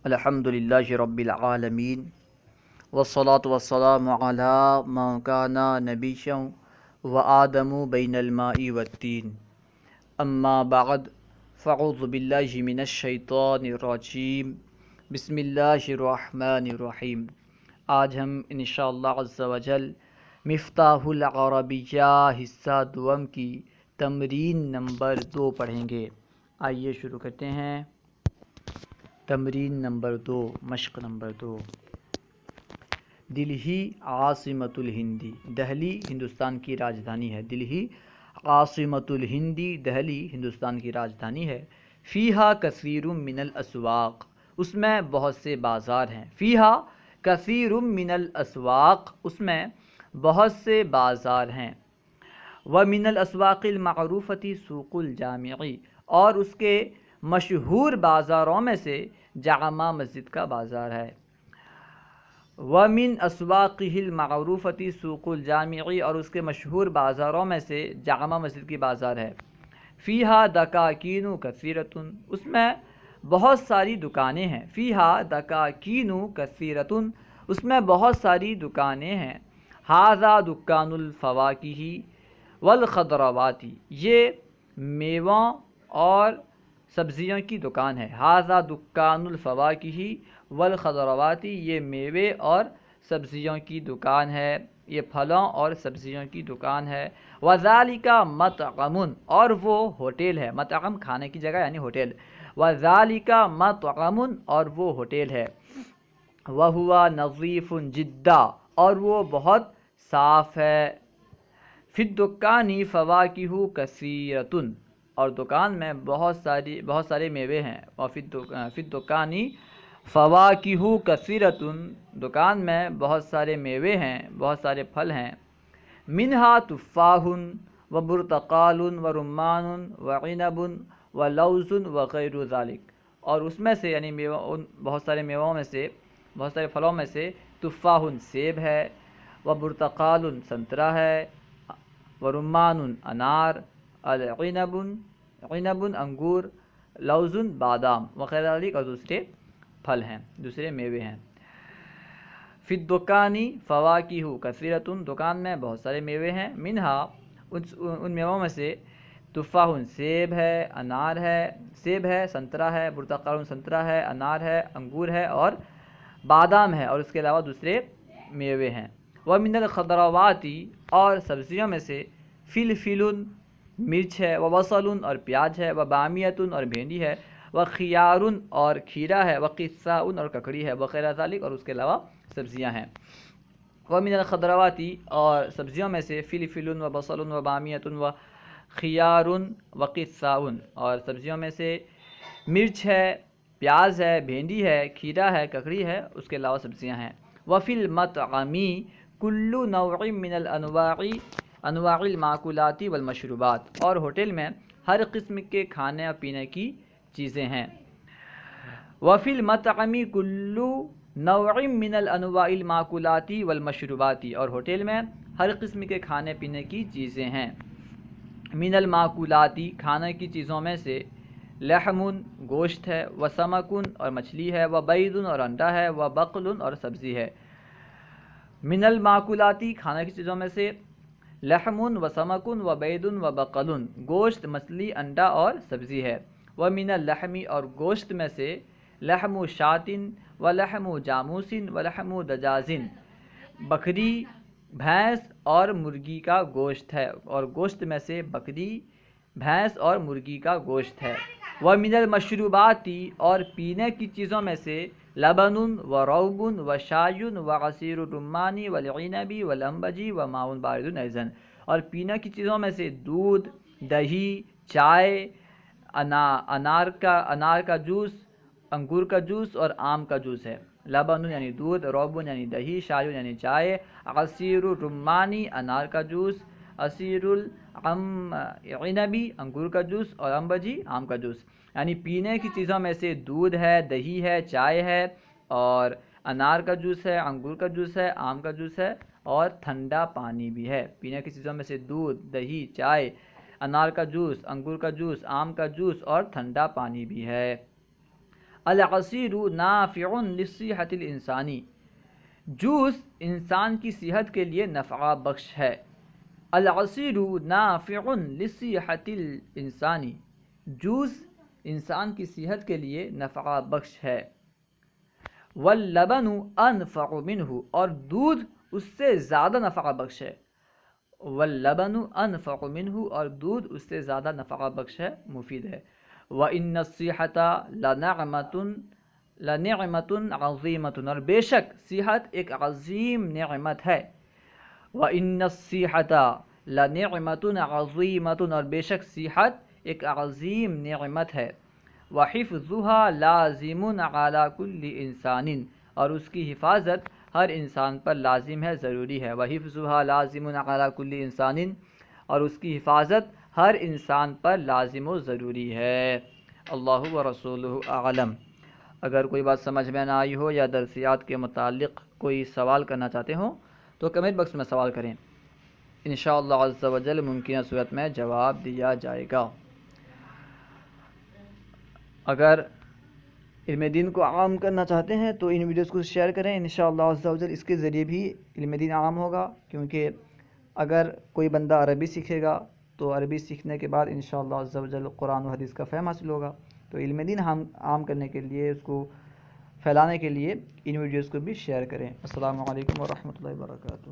الحمدللہ رب العالمین والصلاة والسلام علی من کان نبیًا وآدم بین الماء والطین اما بعد فاعوذ باللہ من الشیطان الرجیم بسم اللہ الرحمن الرحیم۔ آج ہم انشاءاللہ عز و جل مفتاح العربیہ حصہ دوم کی تمرین نمبر 2 پڑھیں گے۔ آئیے شروع کرتے ہیں۔ تمرین نمبر 2، مشق نمبر 2۔ دلہی عاصمۃ الہندی، دہلی ہندوستان کی راجدھانی ہے۔ دلہی عاصمۃ الہندی، دہلی ہندوستان کی راجدھانی ہے۔ فیہا کثیر من الاسواق، اس میں بہت سے بازار ہیں۔ فیہا کثیر من الاسواق، اس میں بہت سے بازار ہیں۔ ومن الاسواق المعروفۃ سوق الجامع، اور اس کے مشہور بازاروں میں سے جامع مسجد کا بازار ہے۔ ومن اسواقہ المعروفۃ سوق الجامع، اور اس کے مشہور بازاروں میں سے جامع مسجد کی بازار ہے۔ فیہا دکاکین کثیرۃ، اس میں بہت ساری دکانیں ہیں۔ فیہا دکاکین کثیرۃ، اس میں بہت ساری دکانیں ہیں۔ ھذا دکان الفواکہ والخضروات، یہ میووں اور سبزیوں کی دکان ہے۔ ھذا دکان الفواکہ والخضروات، یہ میوے اور سبزیوں کی دکان ہے، یہ پھلوں اور سبزیوں کی دکان ہے۔ وذالک مطعم، اور وہ ہوٹل ہے۔ مطعم کھانے کی جگہ یعنی ہوٹل۔ وذالک مطعم، اور وہ ہوٹل ہے۔ وہو نظیف جدا، اور وہ بہت صاف ہے۔ فی الدکان فواکہ کثیرۃ، اور دکان میں بہت سارے میوے ہیں۔ فی الدکان فواکہ کثیرۃ، دکان میں بہت سارے میوے ہیں، بہت سارے پھل ہیں۔ منہا تفاح وبرتقال ورمان وعنب ولوز وغیر ذلک، اور اس میں سے یعنی بہت سارے میووں میں سے، بہت سارے پھلوں میں سے تفاح سیب ہے، وبرتقال سنترا ہے، ورمان انار، عنب انگور، لوز بادام وغیر ذلک، اور دوسرے پھل ہیں، دوسرے میوے ہیں۔ فی الدکان فواکہ کثیرۃ، دکان میں بہت سارے میوے ہیں۔ منہا، ان میووں میں سے تفاح سیب ہے، انار ہے، سیب ہے، سنترا ہے، برتقال سنترا ہے، انار ہے، انگور ہے اور بادام ہے، اور اس کے علاوہ دوسرے میوے ہیں۔ ومن الخضروات، اور سبزیوں میں سے فلفل مرچ ہے، وبصل اور پیاز ہے، وبامیۃ اور بھینڈی ہے، وخیار اور کھیرا ہے، وقثاء اور ککڑی ہے، وغیر ذلک، اور اس کے علاوہ سبزیاں ہیں۔ ومن الخضروات، اور سبزیوں میں سے فلفل وبصل وبامیۃ وخیار وقثاء، اور سبزیوں میں سے مرچ ہے، پیاز ہے، بھینڈی ہے، کھیرا ہے، ککڑی ہے، اس کے علاوہ سبزیاں ہیں۔ وفی المطعم کل نوع من انواع الماکولات والمشروبات، اور ہوٹل میں ہر قسم کے کھانے اور پینے کی چیزیں ہیں۔ وفی المطعم کل نوع من انواع الماکولات والمشروبات، اور ہوٹل میں ہر قسم کے کھانے پینے کی چیزیں ہیں۔ من الماکولات، کھانے کی چیزوں میں سے لحم گوشت ہے، وسمک اور مچھلی ہے، وبید اور انڈا ہے، وبقل اور سبزی ہے۔ من الماکولات، کھانے کی چیزوں میں سے لحم وسمک وبید وبقل، گوشت، مچھلی، انڈا اور سبزی ہے۔ ومن اللحم، اور گوشت میں سے لحم شاۃ ولحم جاموس ولحم دجاج، بکری، بھینس اور مرغی کا گوشت ہے، اور گوشت میں سے بکری، بھینس اور مرغی کا گوشت ہے۔ ومن المشروبات، اور پینے کی چیزوں میں سے لبن وروب وشای وعصیر الرمان والعنب والانبج وماء بارد ایضا، اور پینے کی چیزوں میں سے دودھ، دہی، چائے، انار کا جوس، انگور کا جوس اور آم کا جوس ہے۔ لبن یعنی دودھ، روب یعنی دہی، شای یعنی چائے، عصیر الرمانی انار کا جوس، عصیر العنبی انگور کا جوس، اور انبجی آم کا جوس، یعنی پینے کی چیزوں میں سے دودھ ہے، دہی ہے، چائے ہے اور انار کا جوس ہے، انگور کا جوس ہے، آم کا جوس ہے اور ٹھنڈا پانی بھی ہے۔ پینے کی چیزوں میں سے دودھ، دہی، چائے، انار کا جوس، انگور کا جوس، آم کا جوس اور ٹھنڈا پانی بھی ہے۔ العصیر نافع للصحت الانسانی، جوس انسان کی صحت کے لیے نفع بخش ہے. العصیر نافع للصحت الانسانی، جوس انسان کی صحت کے لیے نفع بخش ہے. واللبن انفع منہ، اور دودھ اس سے زیادہ نفع بخش ہے. واللبن انفع منہ، اور دودھ اس سے زیادہ نفع بخش ہے، مفید ہے. وَإِنَّ الصِّحَةَ لَنِعْمَةٌ عَظِيمَةٌ، اور بے شک صحت ایک عظیم نعمت ہے. وَإِنَّ الصِّحَةَ لَنِعْمَةٌ عَظِيمَةٌ، اور بے شک صحت ایک عظیم نعمت ہے. وَحِفْظُهَا لَازِمٌ عَلَى كُلِّ إِنسَانٍ، اور اس کی حفاظت ہر انسان پر لازم ہے، ضروری ہے. وَحِفْظُهَا لَازِمٌ عَلَى كُلِّ إِنسَانٍ، اور اس کی حفاظت ہر انسان پر لازم و ضروری ہے. اللہ و رسولہ اعلم. اگر کوئی بات سمجھ میں نہ آئی ہو یا درسیات کے متعلق کوئی سوال کرنا چاہتے ہوں تو کمنٹ باکس میں سوال کریں، انشاءاللہ عز و جل ممکنہ صورت میں جواب دیا جائے گا. اگر علم دین کو عام کرنا چاہتے ہیں تو ان ویڈیوز کو شیئر کریں، انشاءاللہ عز و جل اس کے ذریعے بھی علم دین عام ہوگا. کیونکہ اگر کوئی بندہ عربی سیکھے گا تو عربی سیکھنے کے بعد انشاءاللہ عز و جل قرآن و حدیث کا فہم حاصل ہوگا. تو علم دین عام کرنے کے لیے، اس کو پھیلانے کے لیے ان ویڈیوز کو بھی شیئر کریں. السلام علیکم ورحمۃ اللہ وبرکاتہ.